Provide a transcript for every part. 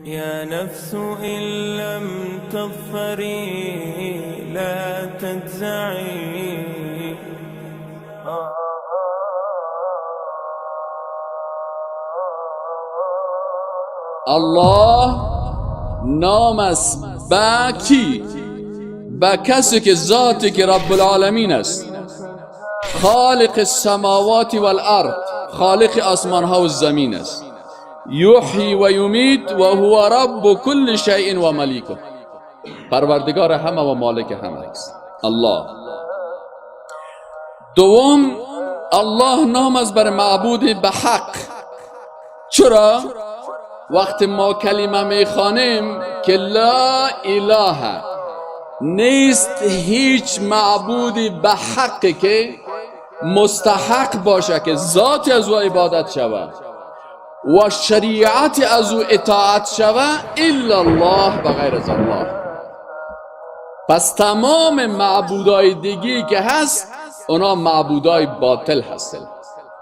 يا نفس إن لم تظفري لا تجزعي. الله نام است با کی؟ با کسی که ذاتی که رب العالمین است، خالق السماوات والارض، خالق آسمان ها و زمین است. یحیی و یمیت و هو رب کل شیء و ملیکه، پروردگار همه و مالک همه است الله. دوم، الله نام است بر معبود به حق. چرا؟ وقتی ما کلمه میخوانیم که لا اله، نیست هیچ معبودی به حقی که مستحق باشه که ذات از او عبادت شود و شریعت از او اطاعت شود الا الله، بغیر از الله. پس تمام معبودای دیگی که هست اونا معبودای باطل هستن.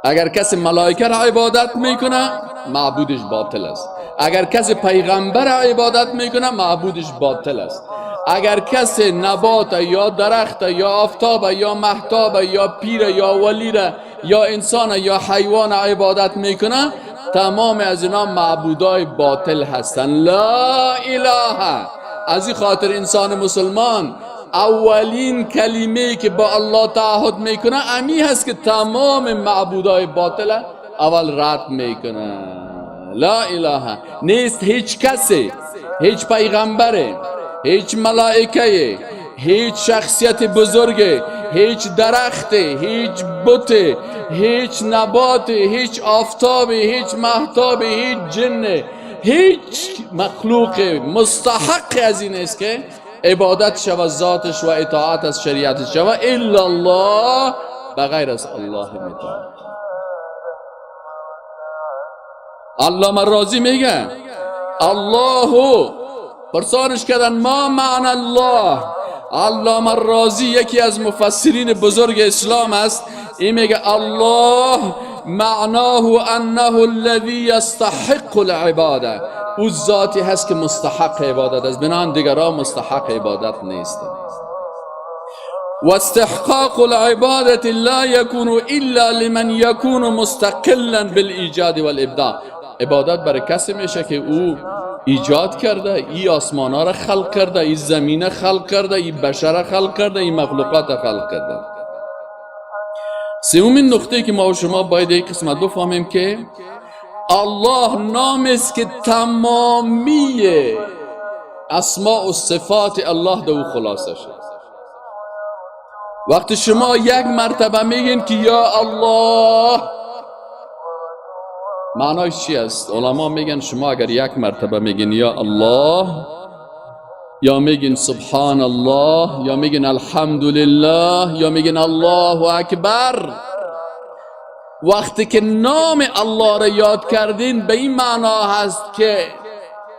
اگر کسی ملائکه را عبادت میکنه معبودش باطل است. اگر کسی پیغمبر را عبادت میکنه معبودش باطل است. اگر کسی نبات یا درخت یا آفتاب یا مهتاب یا پیر یا ولی را یا انسان یا حیوان عبادت میکنه، تمام از اینا معبودای باطل هستن. لا اله. از این خاطر انسان مسلمان اولین کلمه که با الله تعهد میکنه امی هست که تمام معبودای باطل اول رد میکنه. لا اله، نیست هیچ کسی، هیچ پیغمبره، هیچ ملائکه، هیچ شخصیت بزرگ، هیچ درخت، هیچ بت، هیچ نبات، هیچ آفتاب، هیچ مهتاب، هیچ جن، هیچ مخلوق مستحق از این است که عبادت شود ذاتش و اطاعت از شریعتش شود الا الله، بغیر از الله میتونه. علامه رازی میگه الله، پرسانش کردن ما معنی الله. علامه رازی یکی از مفسرین بزرگ اسلام است. این میگه الله معناه انه الذي يستحق العباده، او ذاتی هست که مستحق عبادت است، بنابراین دیگران مستحق عبادت نیستند. و استحقاق العبادة لا يكون الا لمن يكون مستقلا بالایجاد والابداع. عبادت برای کسی میشه که او ایجاد کرده، ای آسمان ها را خلق کرده، ای زمین خلق کرده، ای بشر خلق کرده، ای مخلوقات خلق کرده. سومین نقطه که ما و شما باید این قسمت بفهمیم که الله نام است که تمامی اسماء و صفات الله دو خلاصه شد. وقتی شما یک مرتبه میگین که یا الله، معنایش چی است؟ علما میگن شما اگر یک مرتبه میگین یا الله، یا میگین سبحان الله، یا میگین الحمدلله، یا میگین الله اکبر، وقتی که نام الله را یاد کردین به این معنا هست که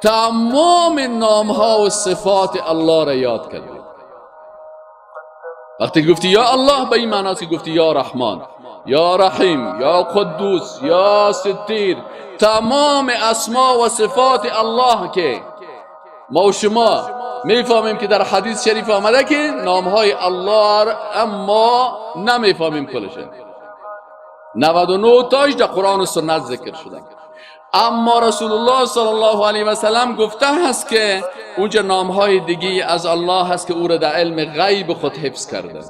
تمام نامها و صفات الله را یاد کردین. وقتی گفتی یا الله به این معنا است که گفتی یا رحمان، یا رحیم، یا قدوس، یا ستیر، تمام اسما و صفات الله که ما و شما میفهمیم که در حدیث شریف آمده که نامهای الله را اما نمیفهمیم کلشن. 99 تاش در قرآن و سنت ذکر شده، اما رسول الله صلی الله علیه و سلم گفته هست که اونجا نامهای دیگی از الله هست که او را در علم غیب خود حفظ کرده.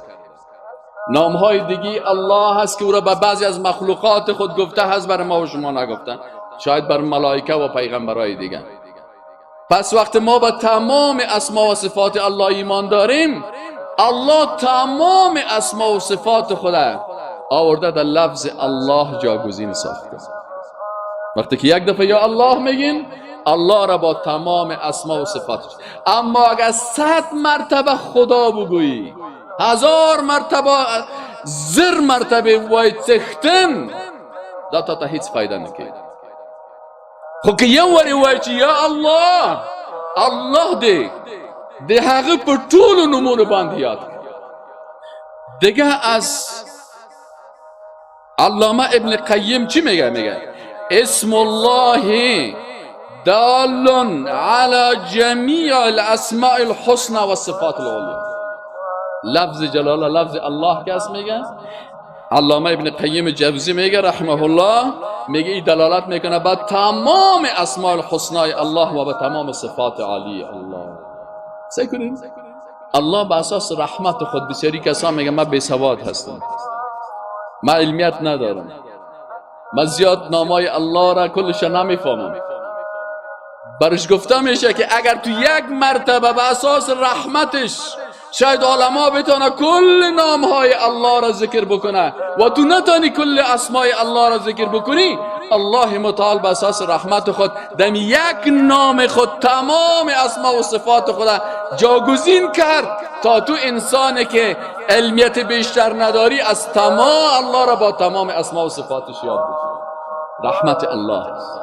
نامهای دیگی الله هست که او را به بعضی از مخلوقات خود گفته هست، برای ما و شما نگفتن، شاید بر ملائکه و پیغمبرای دیگر. پس وقت ما به تمام اسما و صفات الله ایمان داریم، الله تمام اسما و صفات خود آورده در لفظ الله جاگزین ساخته. وقتی که یک دفعه یا الله میگین، الله را با تمام اسما و صفاتش. اما اگر 100 مرتبه خدا بگویی، 1000 مرتبه، زر مرتبه وای تختن، دا تا هیچ فایده نکید. خو که یو وری وای چی یا الله، الله ده هغه پر طول نمونه باندې یاد. دیگه از علامه ابن قیم چی میگه؟ میگه اسم الله دال على جمیع الاسماء الحسنى و صفات العلیا. لفظ جلاله، لفظ الله که اسم میگه، علامه ابن قیم جوزی میگه رحمه الله، میگه این دلالت میکنه به تمام اسماء الحسنى الله و به تمام صفات عالی الله. سعی کنید الله به اساس رحمت خود، بسیاری کسان میگه من بی سواد هستم، من علمیت ندارم، من زیاد نامای الله را کلش نمیفهمم، برش گفته میشه که اگر تو یک مرتبه به اساس رحمتش شاید علما بتونه کل نامهای الله را ذکر بکنه و تو نتانی کل اسمای الله را ذکر بکنی، الله متعال به اساس رحمت خود دم یک نام خود تمام اسما و صفات خود جاگزین کرد تا تو انسانی که علمیت بیشتر نداری از تمام الله را با تمام اسما و صفاتش یاد بکنی. رحمت الله است.